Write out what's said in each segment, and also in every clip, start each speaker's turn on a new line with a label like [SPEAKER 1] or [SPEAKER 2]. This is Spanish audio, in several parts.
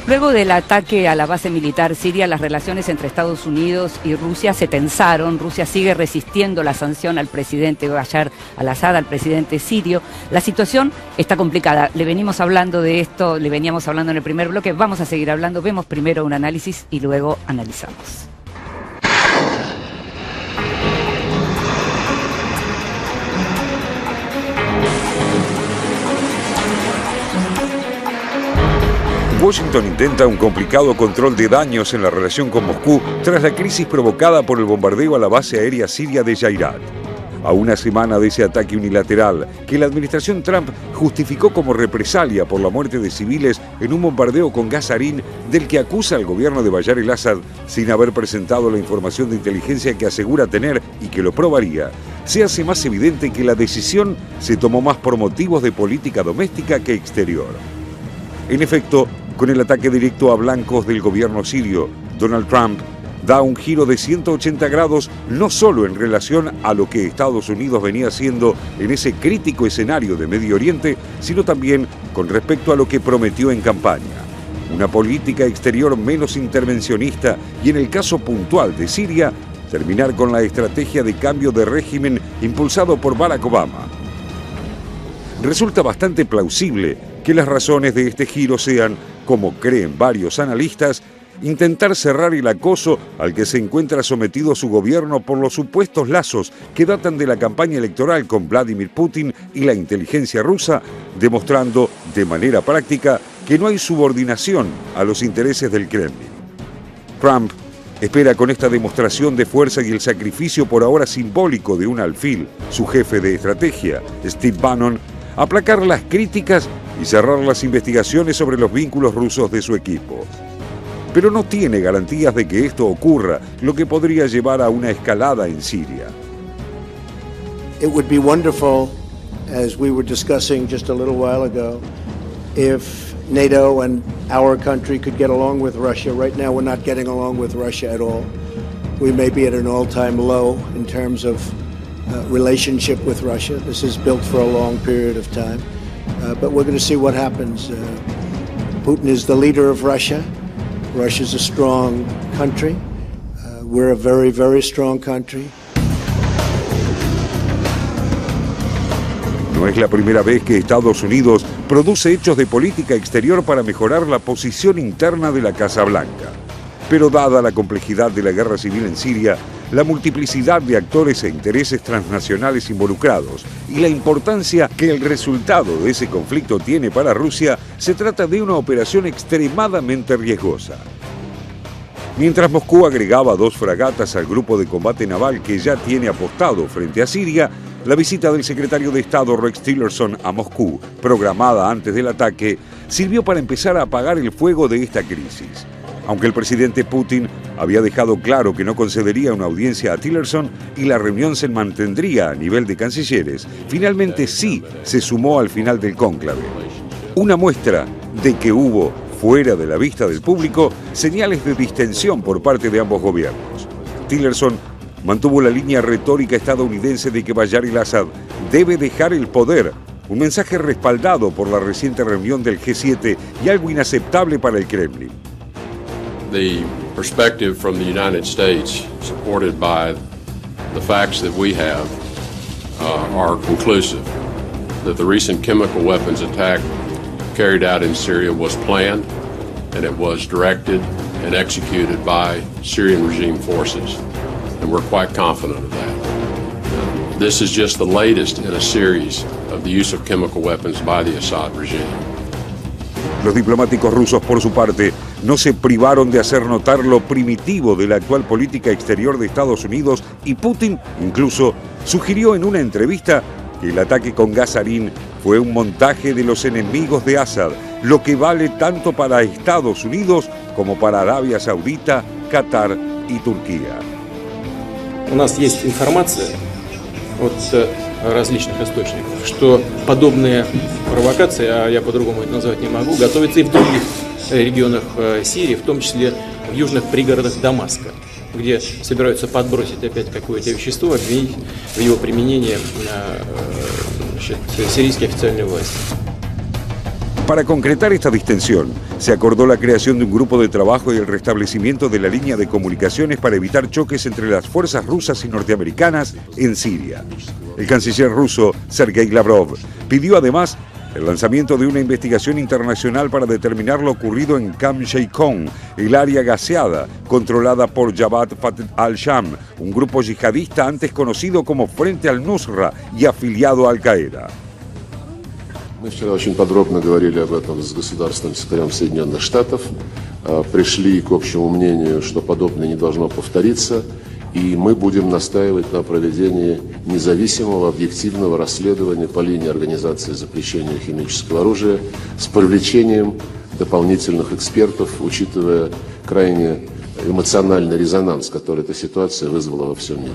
[SPEAKER 1] Luego del ataque a la base militar siria, las relaciones entre Estados Unidos y Rusia se tensaron. Rusia sigue resistiendo la sanción al presidente Bashar al-Assad, al presidente sirio. La situación está complicada. Le venimos hablando de esto, le veníamos hablando en el primer bloque. Vamos a seguir hablando. Vemos primero un análisis y luego analizamos.
[SPEAKER 2] Washington intenta un complicado control de daños en la relación con Moscú tras la crisis provocada por el bombardeo a la base aérea siria de Jairat. A una semana de ese ataque unilateral, que la administración Trump justificó como represalia por la muerte de civiles en un bombardeo con gas sarín del que acusa al gobierno de Bashar al-Assad sin haber presentado la información de inteligencia que asegura tener y que lo probaría, se hace más evidente que la decisión se tomó más por motivos de política doméstica que exterior. En efecto, con el ataque directo a blancos del gobierno sirio, Donald Trump da un giro de 180 grados no solo en relación a lo que Estados Unidos venía haciendo en ese crítico escenario de Medio Oriente, sino también con respecto a lo que prometió en campaña. Una política exterior menos intervencionista y, en el caso puntual de Siria, terminar con la estrategia de cambio de régimen impulsado por Barack Obama. Resulta bastante plausible que las razones de este giro sean, como creen varios analistas, intentar cerrar el acoso al que se encuentra sometido su gobierno por los supuestos lazos que datan de la campaña electoral con Vladimir Putin y la inteligencia rusa, demostrando de manera práctica que no hay subordinación a los intereses del Kremlin. Trump espera con esta demostración de fuerza y el sacrificio por ahora simbólico de un alfil, su jefe de estrategia, Steve Bannon, aplacar las críticas y cerrar las investigaciones sobre los vínculos rusos de su equipo. Pero no tiene garantías de que esto ocurra, lo que podría llevar a una escalada en Siria.
[SPEAKER 3] It would be wonderful, as we were discussing just a little while ago, if NATO and our country could get along with Russia. Right now we're not getting along with Russia at all. We may be at an all-time low in terms of relationship with Russia. This is built for a long period of time. But we're going to see what happens. Putin is the leader of Russia. Russia's a strong country. We're a very, very strong country.
[SPEAKER 2] No es la primera vez que Estados Unidos produce hechos de política exterior para mejorar la posición interna de la Casa Blanca. Pero dada la complejidad de la guerra civil en Siria, la multiplicidad de actores e intereses transnacionales involucrados y la importancia que el resultado de ese conflicto tiene para Rusia, se trata de una operación extremadamente riesgosa. Mientras Moscú agregaba 2 fragatas al grupo de combate naval que ya tiene apostado frente a Siria, la visita del secretario de Estado Rex Tillerson a Moscú, programada antes del ataque, sirvió para empezar a apagar el fuego de esta crisis. Aunque el presidente Putin había dejado claro que no concedería una audiencia a Tillerson y la reunión se mantendría a nivel de cancilleres, finalmente sí se sumó al final del cónclave. Una muestra de que hubo, fuera de la vista del público, señales de distensión por parte de ambos gobiernos. Tillerson mantuvo la línea retórica estadounidense de que Bashar al-Assad debe dejar el poder, un mensaje respaldado por la reciente reunión del G7 y algo inaceptable para el Kremlin.
[SPEAKER 4] The perspective from the United States, supported by the facts that we have, are conclusive that the recent chemical weapons attack carried out in Syria was planned, and it was directed and executed by Syrian regime forces, and we're quite confident of that. This is just the latest in a series of the use of chemical weapons by the Assad regime.
[SPEAKER 2] Los diplomáticos rusos, por su parte, no se privaron de hacer notar lo primitivo de la actual política exterior de Estados Unidos, y Putin incluso sugirió en una entrevista que el ataque con gas sarín fue un montaje de los enemigos de Assad, lo que vale tanto para Estados Unidos como para Arabia Saudita, Qatar y Turquía.
[SPEAKER 5] У нас есть информация от различных источников, что подобные провокации, а я по-другому это назвать не могу, готовятся и в других регионах Сирии, в том числе в южных пригородах Дамаска, где собираются подбросить опять какое-то вещество, обвинить в его применении сирийские официальные власти.
[SPEAKER 2] Para concretar esta distensión, se acordó la creación de un grupo de trabajo y el restablecimiento de la línea de comunicaciones para evitar choques entre las fuerzas rusas y norteamericanas en Siria. El canciller ruso, Sergei Lavrov, pidió además el lanzamiento de una investigación internacional para determinar lo ocurrido en Camp Sheikhoun, el área gaseada, controlada por Jabhat Fateh al-Sham, un grupo yihadista antes conocido como Frente al-Nusra y afiliado a Al-Qaeda.
[SPEAKER 6] Мы вчера очень подробно говорили об этом с государственным секретарем Соединенных Штатов, пришли к общему мнению, что подобное не должно повториться, и мы будем настаивать на проведении независимого объективного расследования по линии Организации запрещения химического оружия с привлечением дополнительных экспертов, учитывая крайне эмоциональный резонанс, который эта ситуация вызвала во всем мире.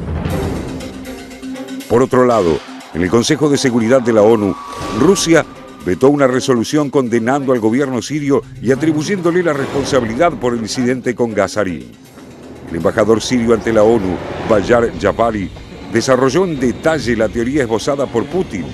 [SPEAKER 2] Por otro lado, en el Consejo de Seguridad de la ONU, Rusia vetó una resolución condenando al gobierno sirio y atribuyéndole la responsabilidad por el incidente con gas sarí. El embajador sirio ante la ONU, Bayar Jafari, desarrolló en detalle la teoría esbozada por Putin.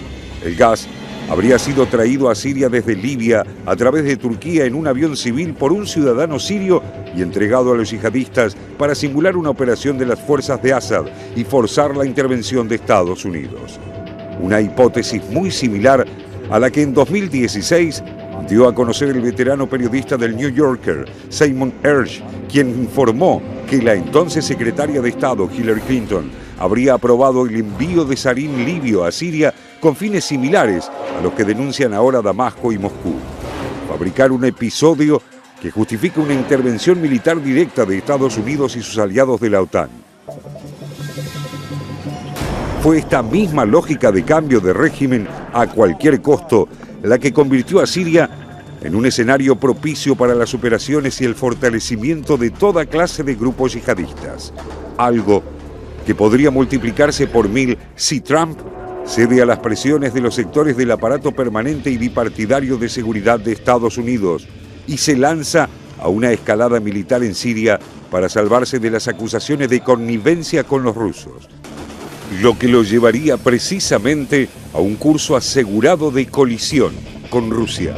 [SPEAKER 2] El gas habría sido traído a Siria desde Libia a través de Turquía en un avión civil por un ciudadano sirio y entregado a los yihadistas para simular una operación de las fuerzas de Assad y forzar la intervención de Estados Unidos. Una hipótesis muy similar a la que en 2016 dio a conocer el veterano periodista del New Yorker, Simon Ersch, quien informó que la entonces secretaria de Estado, Hillary Clinton, habría aprobado el envío de sarín libio a Siria con fines similares a los que denuncian ahora Damasco y Moscú. Fabricar un episodio que justifique una intervención militar directa de Estados Unidos y sus aliados de la OTAN. Fue esta misma lógica de cambio de régimen a cualquier costo la que convirtió a Siria en un escenario propicio para las operaciones y el fortalecimiento de toda clase de grupos yihadistas. Algo que podría multiplicarse por 1000 si Trump cede a las presiones de los sectores del aparato permanente y bipartidario de seguridad de Estados Unidos y se lanza a una escalada militar en Siria para salvarse de las acusaciones de connivencia con los rusos. Lo que lo llevaría precisamente a un curso asegurado de colisión con Rusia.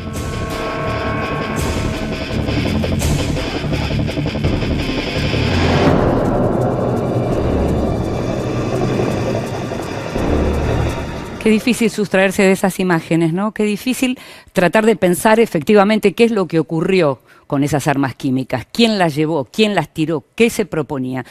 [SPEAKER 1] Qué difícil sustraerse de esas imágenes, ¿no? Qué difícil tratar de pensar efectivamente qué es lo que ocurrió con esas armas químicas, quién las llevó, quién las tiró, qué se proponía.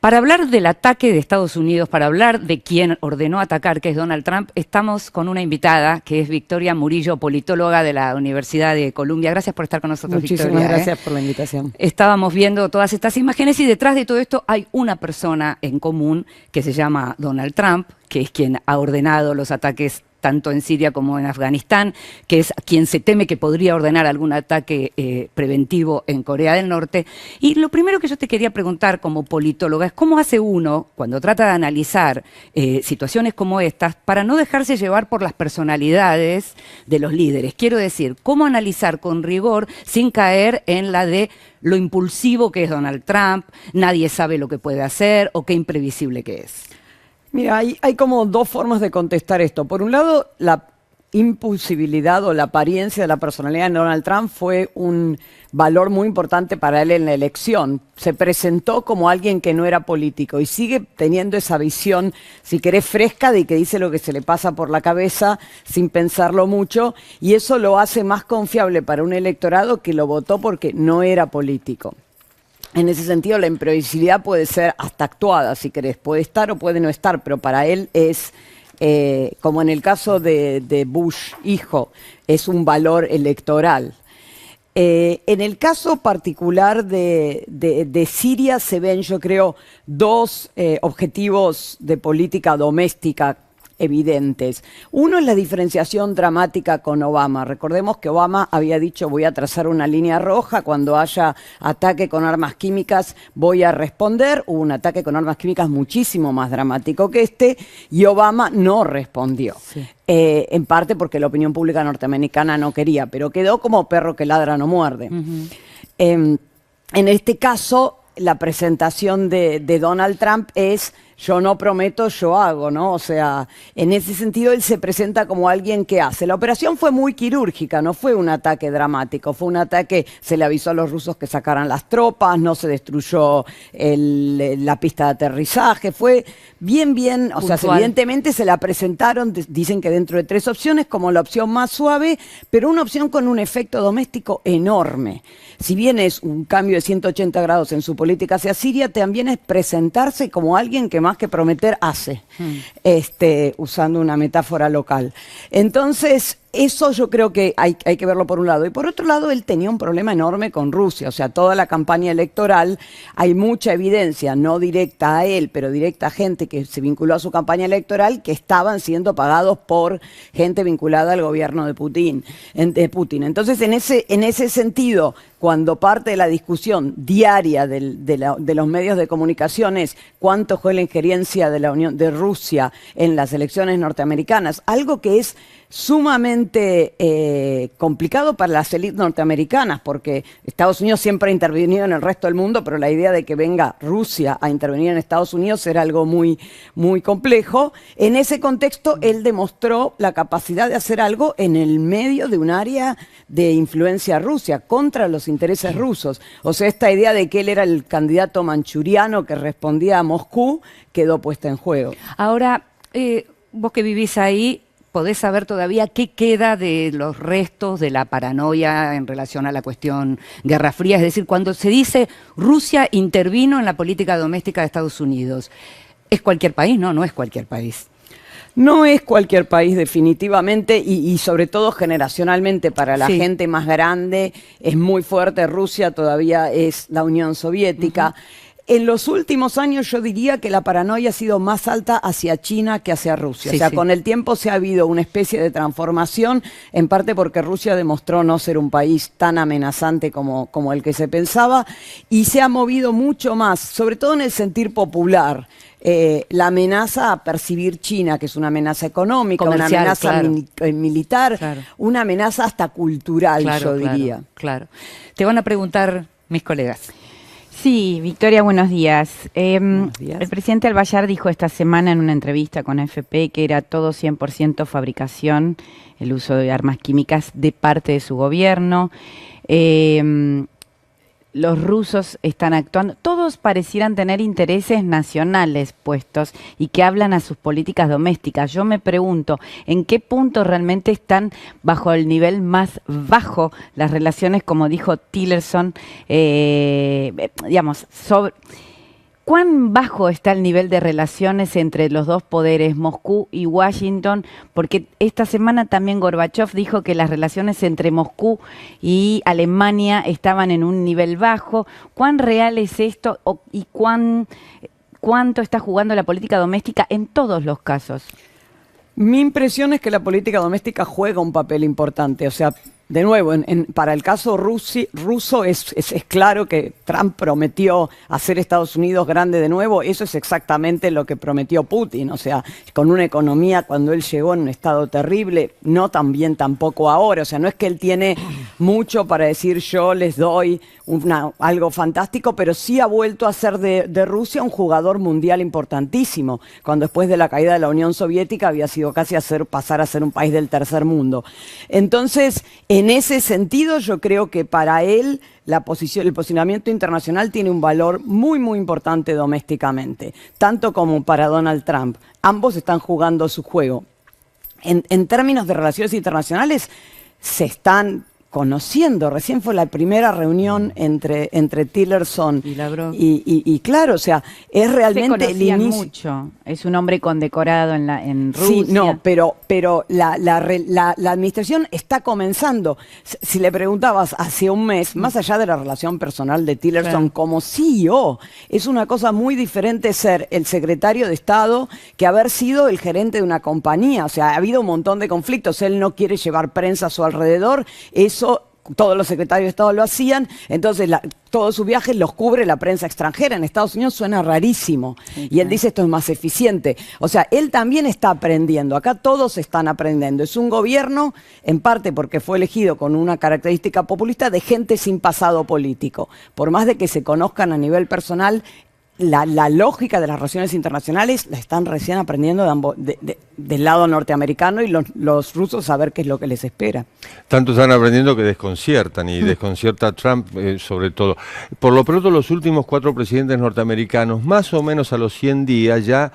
[SPEAKER 1] Para hablar del ataque de Estados Unidos, para hablar de quién ordenó atacar, que es Donald Trump, estamos con una invitada, que es Victoria Murillo, politóloga de la Universidad de Columbia. Gracias por estar con nosotros,
[SPEAKER 7] Muchísimas
[SPEAKER 1] Victoria.
[SPEAKER 7] Gracias por la invitación.
[SPEAKER 1] Estábamos viendo todas estas imágenes y detrás de todo esto hay una persona en común que se llama Donald Trump, que es quien ha ordenado los ataques tanto en Siria como en Afganistán, que es quien se teme que podría ordenar algún ataque preventivo en Corea del Norte. Y lo primero que yo te quería preguntar como politóloga es cómo hace uno, cuando trata de analizar situaciones como estas, para no dejarse llevar por las personalidades de los líderes. Quiero decir, cómo analizar con rigor sin caer en la de lo impulsivo que es Donald Trump, nadie sabe lo que puede hacer o qué imprevisible que es.
[SPEAKER 7] Mira, hay como dos formas de contestar esto. Por un lado, la impulsibilidad o la apariencia de la personalidad de Donald Trump fue un valor muy importante para él en la elección. Se presentó como alguien que no era político y sigue teniendo esa visión, si querés, fresca de que dice lo que se le pasa por la cabeza sin pensarlo mucho, y eso lo hace más confiable para un electorado que lo votó porque no era político. En ese sentido, la imprevisibilidad puede ser hasta actuada, si querés. Puede estar o puede no estar, pero para él es, como en el caso de Bush, hijo, es un valor electoral. En el caso particular de Siria se ven, yo creo, dos objetivos de política doméstica evidentes. Uno es la diferenciación dramática con Obama. Recordemos que Obama había dicho: voy a trazar una línea roja, cuando haya ataque con armas químicas voy a responder. Hubo un ataque con armas químicas muchísimo más dramático que este y Obama no respondió. Sí. En parte porque la opinión pública norteamericana no quería, pero quedó como perro que ladra no muerde. En este caso, la presentación de Donald Trump es: yo no prometo, yo hago, ¿no? O sea, en ese sentido él se presenta como alguien que hace. La operación fue muy quirúrgica, no fue un ataque dramático, fue un ataque, se le avisó a los rusos que sacaran las tropas, no se destruyó la pista de aterrizaje, fue bien, o sea, evidentemente se la presentaron, dicen que dentro de 3 opciones, como la opción más suave, pero una opción con un efecto doméstico enorme. Si bien es un cambio de 180 grados en su política hacia Siria, también es presentarse como alguien que más que prometer hace, usando una metáfora local. Entonces, eso yo creo que hay que verlo por un lado. Y por otro lado, él tenía un problema enorme con Rusia. O sea, toda la campaña electoral, hay mucha evidencia, no directa a él, pero directa a gente que se vinculó a su campaña electoral, que estaban siendo pagados por gente vinculada al gobierno de Putin. Entonces, en ese sentido, cuando parte de la discusión diaria de los medios de comunicación es cuánto fue la injerencia de Rusia en las elecciones norteamericanas, algo que es sumamente complicado para las élites norteamericanas, porque Estados Unidos siempre ha intervenido en el resto del mundo, pero la idea de que venga Rusia a intervenir en Estados Unidos era algo muy, muy complejo. En ese contexto, él demostró la capacidad de hacer algo en el medio de un área de influencia rusa, contra los intereses rusos. O sea, esta idea de que él era el candidato manchuriano que respondía a Moscú quedó puesta en juego.
[SPEAKER 1] Ahora, vos que vivís ahí, ¿podés saber todavía qué queda de los restos de la paranoia en relación a la cuestión Guerra Fría? Es decir, cuando se dice Rusia intervino en la política doméstica de Estados Unidos, ¿es cualquier país? No, no es cualquier país.
[SPEAKER 7] No es cualquier país definitivamente y sobre todo generacionalmente para la gente más grande es muy fuerte. Rusia todavía es la Unión Soviética. En los últimos años yo diría que la paranoia ha sido más alta hacia China que hacia Rusia. O sea, con el tiempo se ha habido una especie de transformación, en parte porque Rusia demostró no ser un país tan amenazante como el que se pensaba, y se ha movido mucho más, sobre todo en el sentir popular. La amenaza a percibir China, que es una amenaza económica, comercial, una amenaza militar, una amenaza hasta cultural, yo diría.
[SPEAKER 1] Claro. Te van a preguntar mis colegas.
[SPEAKER 8] Sí, Victoria, buenos días. El presidente Al-Bayar dijo esta semana en una entrevista con AFP que era todo 100% fabricación, el uso de armas químicas de parte de su gobierno. Los rusos están actuando, todos parecieran tener intereses nacionales puestos y que hablan a sus políticas domésticas. Yo me pregunto, ¿en qué punto realmente están bajo el nivel más bajo las relaciones, como dijo Tillerson, digamos, sobre... ¿Cuán bajo está el nivel de relaciones entre los dos poderes, Moscú y Washington? Porque esta semana también Gorbachev dijo que las relaciones entre Moscú y Alemania estaban en un nivel bajo. ¿Cuán real es esto y cuánto está jugando la política doméstica en todos los casos?
[SPEAKER 7] Mi impresión es que la política doméstica juega un papel importante. O sea, de nuevo, para el caso ruso es claro que Trump prometió hacer Estados Unidos grande de nuevo. Eso es exactamente lo que prometió Putin. O sea, con una economía cuando él llegó en un estado terrible, no tan bien tampoco ahora. O sea, no es que él tiene mucho para decir yo les doy algo fantástico, pero sí ha vuelto a ser de Rusia un jugador mundial importantísimo, cuando después de la caída de la Unión Soviética había sido casi pasar a ser un país del tercer mundo. Entonces, en ese sentido, yo creo que para él el posicionamiento internacional tiene un valor muy, muy importante domésticamente, tanto como para Donald Trump. Ambos están jugando su juego. En términos de relaciones internacionales, se están conociendo. Recién fue la primera reunión entre Tillerson
[SPEAKER 1] y Lavrov.
[SPEAKER 7] Y claro, o sea, es realmente
[SPEAKER 8] el inicio. Mucho. Es un hombre condecorado en Rusia.
[SPEAKER 7] Sí, no, pero la administración está comenzando. Si le preguntabas hace un mes, más allá de la relación personal de Tillerson como CEO, es una cosa muy diferente ser el secretario de Estado que haber sido el gerente de una compañía. O sea, ha habido un montón de conflictos. Él no quiere llevar prensa a su alrededor. Eso todos los secretarios de Estado lo hacían, entonces todos sus viajes los cubre la prensa extranjera. En Estados Unidos suena rarísimo. Y él dice esto es más eficiente. O sea, él también está aprendiendo. Acá todos están aprendiendo. Es un gobierno, en parte porque fue elegido con una característica populista, de gente sin pasado político. Por más de que se conozcan a nivel personal, la lógica de las relaciones internacionales la están recién aprendiendo del lado norteamericano, y los rusos a ver qué es lo que les espera.
[SPEAKER 9] Tanto están aprendiendo que desconciertan, y desconcierta a Trump sobre todo. Por lo pronto, los últimos 4 presidentes norteamericanos, más o menos a los 100 días, ya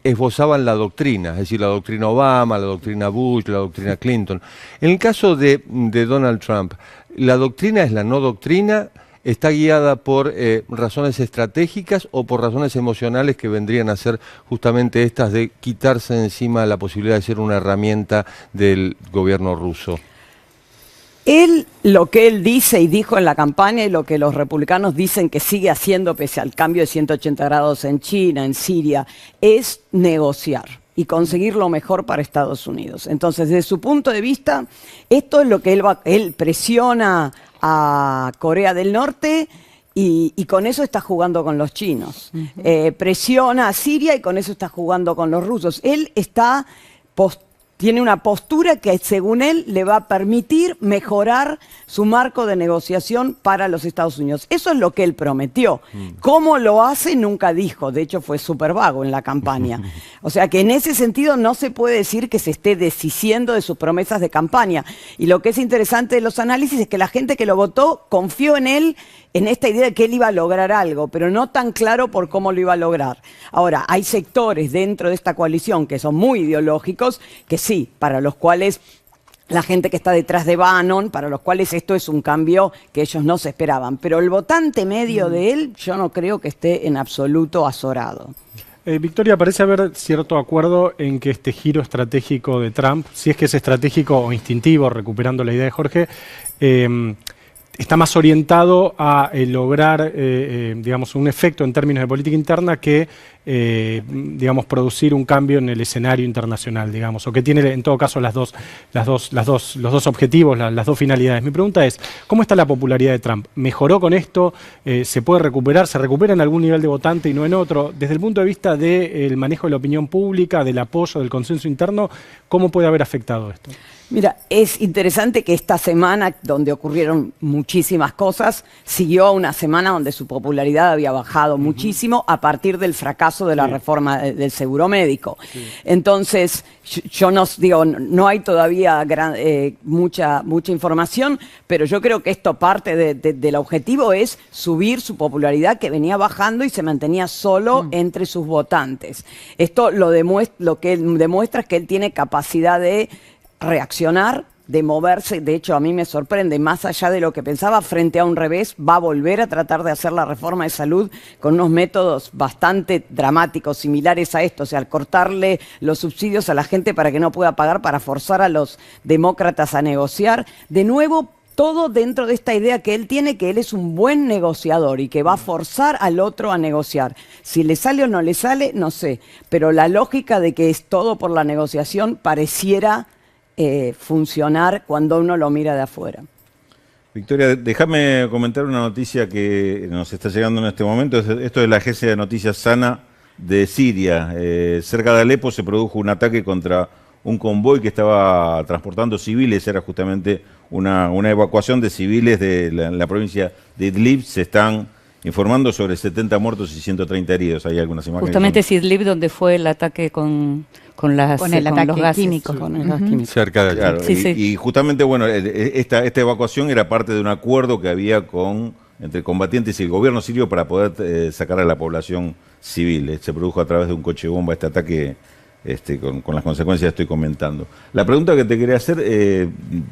[SPEAKER 9] esbozaban la doctrina, es decir, la doctrina Obama, la doctrina Bush, la doctrina Clinton. En el caso de Donald Trump, ¿la doctrina es la no doctrina? ¿Está guiada por razones estratégicas o por razones emocionales que vendrían a ser justamente estas de quitarse encima la posibilidad de ser una herramienta del gobierno ruso?
[SPEAKER 7] Lo que él dice y dijo en la campaña, y lo que los republicanos dicen que sigue haciendo pese al cambio de 180 grados en China, en Siria, es negociar y conseguir lo mejor para Estados Unidos. Entonces, desde su punto de vista, esto es lo que él presiona a Corea del Norte, y con eso está jugando con los chinos. Presiona a Siria y con eso está jugando con los rusos. Él tiene una postura que, según él, le va a permitir mejorar su marco de negociación para los Estados Unidos. Eso es lo que él prometió. ¿Cómo lo hace? Nunca dijo. De hecho, fue súper vago en la campaña. O sea que en ese sentido no se puede decir que se esté deshaciendo de sus promesas de campaña. Y lo que es interesante de los análisis es que la gente que lo votó confió en él, en esta idea de que él iba a lograr algo, pero no tan claro por cómo lo iba a lograr. Ahora, hay sectores dentro de esta coalición que son muy ideológicos, que sí, para los cuales la gente que está detrás de Bannon, para los cuales esto es un cambio que ellos no se esperaban. Pero el votante medio de él, yo no creo que esté en absoluto azorado.
[SPEAKER 10] Victoria, parece haber cierto acuerdo en que este giro estratégico de Trump, si es que es estratégico o instintivo, recuperando la idea de Jorge, está más orientado a lograr, digamos, un efecto en términos de política interna que, digamos, producir un cambio en el escenario internacional, digamos, o que tiene en todo caso los dos objetivos, las dos finalidades. Mi pregunta es, ¿cómo está la popularidad de Trump? ¿Mejoró con esto? ¿Se puede recuperar? ¿Se recupera en algún nivel de votante y no en otro? Desde el punto de vista del manejo de la opinión pública, del apoyo, del consenso interno, ¿cómo puede haber afectado esto?
[SPEAKER 7] Mira, es interesante que esta semana, donde ocurrieron muchísimas cosas, siguió una semana donde su popularidad había bajado muchísimo a partir del fracaso de la reforma del seguro médico. Entonces, yo no hay todavía mucha información, pero yo creo que esto parte del objetivo es subir su popularidad, que venía bajando y se mantenía solo entre sus votantes. Esto lo que él demuestra es que él tiene capacidad de reaccionar, de moverse. De hecho, a mí me sorprende, más allá de lo que pensaba, frente a un revés, va a volver a tratar de hacer la reforma de salud con unos métodos bastante dramáticos, similares a esto, o sea, al cortarle los subsidios a la gente para que no pueda pagar, para forzar a los demócratas a negociar. De nuevo, todo dentro de esta idea que él tiene, que él es un buen negociador y que va a forzar al otro a negociar. Si le sale o no le sale, no sé, pero la lógica de que es todo por la negociación pareciera funcionar cuando uno lo mira de afuera.
[SPEAKER 11] Victoria, déjame comentar una noticia que nos está llegando en este momento. Esto es la agencia de noticias Sana de Siria. Cerca de Alepo se produjo un ataque contra un convoy que estaba transportando civiles. Era justamente una evacuación de civiles de la provincia de Idlib. Se están informando sobre 70 muertos y 130 heridos. Hay algunas imágenes.
[SPEAKER 1] Justamente es Idlib donde fue el ataque con los gases químicos. Con el gas químico.
[SPEAKER 11] Cerca de allí. Claro,
[SPEAKER 1] sí, sí.
[SPEAKER 11] Y justamente, bueno, esta evacuación era parte de un acuerdo que había entre combatientes y el gobierno sirio para poder sacar a la población civil. Se produjo a través de un coche bomba este ataque con las consecuencias que estoy comentando. La pregunta que te quería hacer,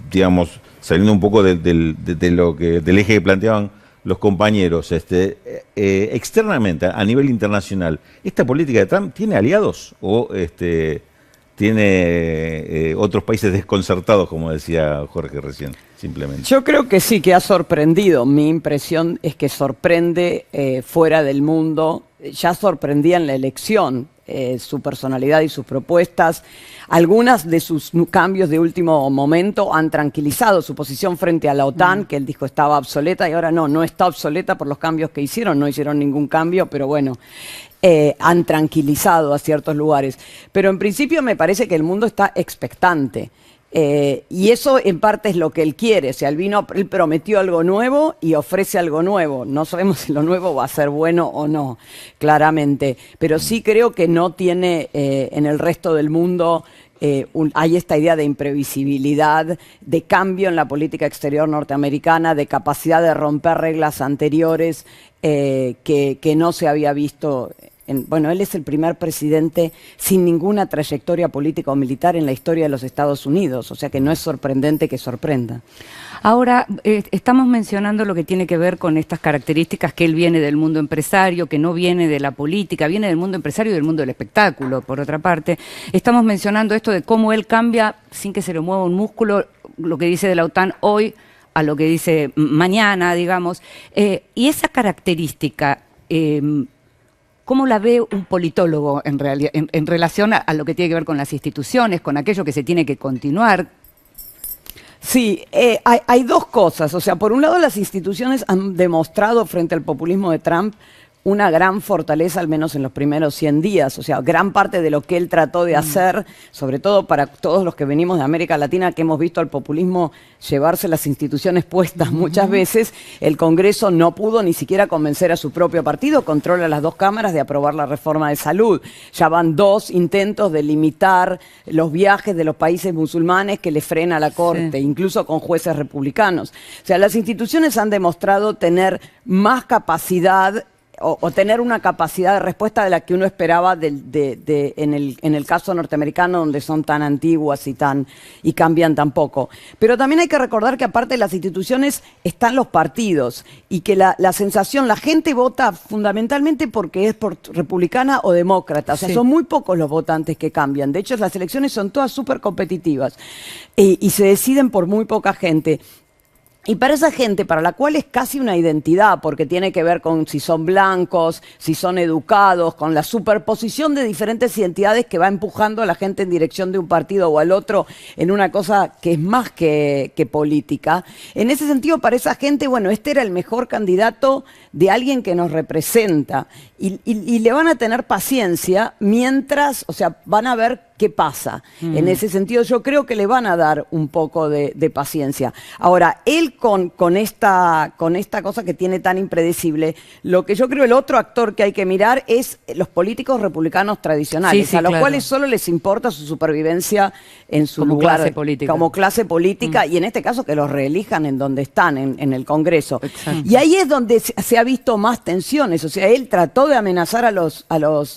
[SPEAKER 11] digamos, saliendo un poco del eje que planteaban los compañeros, externamente, a nivel internacional, ¿esta política de Trump tiene aliados o tiene otros países desconcertados, como decía Jorge recién, simplemente?
[SPEAKER 7] Yo creo que sí, que ha sorprendido. Mi impresión es que sorprende fuera del mundo. Ya sorprendía en la elección su personalidad y sus propuestas. Algunas de sus cambios de último momento han tranquilizado su posición frente a la OTAN, que él dijo estaba obsoleta, y ahora no está obsoleta por los cambios que hicieron. No hicieron ningún cambio, pero bueno, han tranquilizado a ciertos lugares. Pero en principio me parece que el mundo está expectante. Y eso en parte es lo que él quiere. O sea, él prometió algo nuevo y ofrece algo nuevo. No sabemos si lo nuevo va a ser bueno o no, claramente. Pero sí creo que no tiene en el resto del mundo... hay esta idea de imprevisibilidad, de cambio en la política exterior norteamericana, de capacidad de romper reglas anteriores que no se había visto. Bueno, él es el primer presidente sin ninguna trayectoria política o militar en la historia de los Estados Unidos, o sea que no es sorprendente que sorprenda.
[SPEAKER 1] Ahora, estamos mencionando lo que tiene que ver con estas características, que él viene del mundo empresario, que no viene de la política, viene del mundo empresario y del mundo del espectáculo, por otra parte. Estamos mencionando esto de cómo él cambia, sin que se le mueva un músculo, lo que dice de la OTAN hoy a lo que dice mañana, digamos. Y esa característica... ¿cómo la ve un politólogo en relación a lo que tiene que ver con las instituciones, con aquello que se tiene que continuar?
[SPEAKER 7] Sí, hay dos cosas. O sea, por un lado, las instituciones han demostrado frente al populismo de Trump una gran fortaleza, al menos en los primeros 100 días. O sea, gran parte de lo que él trató de hacer, sobre todo para todos los que venimos de América Latina, que hemos visto al populismo llevarse las instituciones puestas muchas veces, el Congreso no pudo ni siquiera convencer a su propio partido, controla las dos cámaras, de aprobar la reforma de salud. Ya van 2 intentos de limitar los viajes de los países musulmanes que le frena la Corte, incluso con jueces republicanos. O sea, las instituciones han demostrado tener más capacidad o tener una capacidad de respuesta de la que uno esperaba en el caso norteamericano, donde son tan antiguas y cambian tan poco. Pero también hay que recordar que aparte de las instituciones están los partidos, y que la sensación, la gente vota fundamentalmente porque es republicana o demócrata. O sea, son muy pocos los votantes que cambian. De hecho, las elecciones son todas súper competitivas y se deciden por muy poca gente. Y para esa gente, para la cual es casi una identidad, porque tiene que ver con si son blancos, si son educados, con la superposición de diferentes identidades que va empujando a la gente en dirección de un partido o al otro en una cosa que es más que política. En ese sentido, para esa gente, bueno, este era el mejor candidato de alguien que nos representa. Y le van a tener paciencia mientras, o sea, van a ver qué pasa. En ese sentido, yo creo que le van a dar un poco de paciencia. Ahora, él con esta cosa que tiene tan impredecible, lo que yo creo el otro actor que hay que mirar es los políticos republicanos tradicionales, a los cuales solo les importa su supervivencia en su lugar
[SPEAKER 1] clase política.
[SPEAKER 7] Como clase política, y en este caso que los reelijan en donde están, en el Congreso. Y ahí es donde se ha visto más tensiones. O sea, él trató de amenazar a los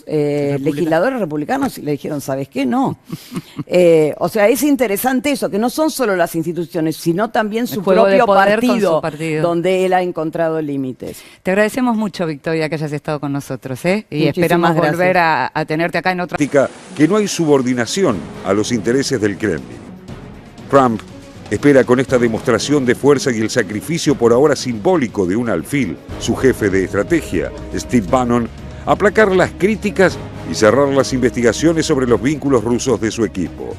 [SPEAKER 7] legisladores republicanos y le dijeron, ¿sabes qué? No. O sea, es interesante eso, que no son solo las instituciones, sino también su propio partido, donde él ha encontrado límites.
[SPEAKER 1] Te agradecemos mucho, Victoria, que hayas estado con nosotros, y esperamos volver a tenerte acá en otra...
[SPEAKER 2] Que no hay subordinación a los intereses del Kremlin. Trump espera con esta demostración de fuerza y el sacrificio por ahora simbólico de un alfil, su jefe de estrategia, Steve Bannon, aplacar las críticas y cerrar las investigaciones sobre los vínculos rusos de su equipo.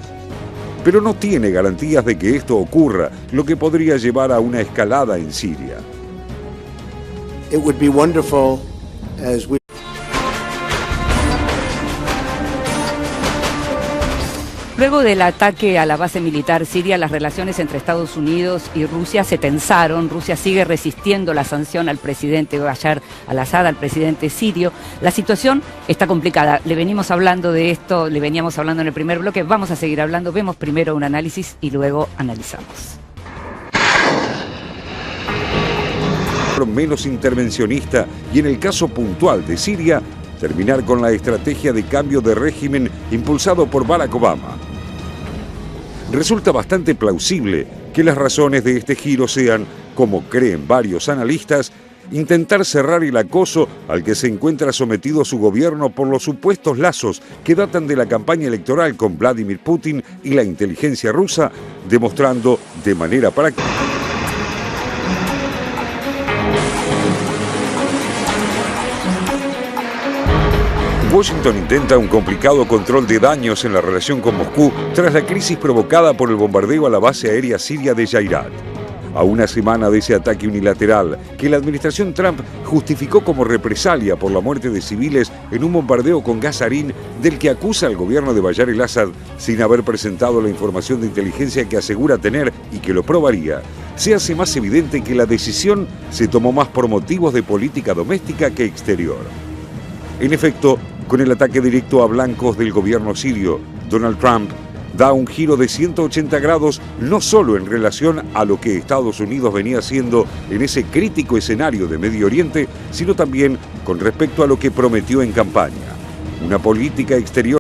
[SPEAKER 2] Pero no tiene garantías de que esto ocurra, lo que podría llevar a una escalada en Siria.
[SPEAKER 3] It would be wonderful as we...
[SPEAKER 1] Luego del ataque a la base militar siria, las relaciones entre Estados Unidos y Rusia se tensaron. Rusia sigue resistiendo la sanción al presidente Bashar al-Assad, al presidente sirio. La situación está complicada. Le veníamos hablando de esto, le veníamos hablando en el primer bloque. Vamos a seguir hablando. Vemos primero un análisis y luego analizamos.
[SPEAKER 2] Menos intervencionista y, en el caso puntual de Siria, terminar con la estrategia de cambio de régimen impulsado por Barack Obama. Resulta bastante plausible que las razones de este giro sean, como creen varios analistas, intentar cerrar el acoso al que se encuentra sometido su gobierno por los supuestos lazos que datan de la campaña electoral con Vladimir Putin y la inteligencia rusa, demostrando de manera práctica Washington intenta un complicado control de daños en la relación con Moscú tras la crisis provocada por el bombardeo a la base aérea siria de Jairat. A una semana de ese ataque unilateral, que la administración Trump justificó como represalia por la muerte de civiles en un bombardeo con gas sarín del que acusa al gobierno de Bashar al-Assad sin haber presentado la información de inteligencia que asegura tener y que lo probaría, se hace más evidente que la decisión se tomó más por motivos de política doméstica que exterior. En efecto, con el ataque directo a blancos del gobierno sirio, Donald Trump da un giro de 180 grados no solo en relación a lo que Estados Unidos venía haciendo en ese crítico escenario de Medio Oriente, sino también con respecto a lo que prometió en campaña. Una política exterior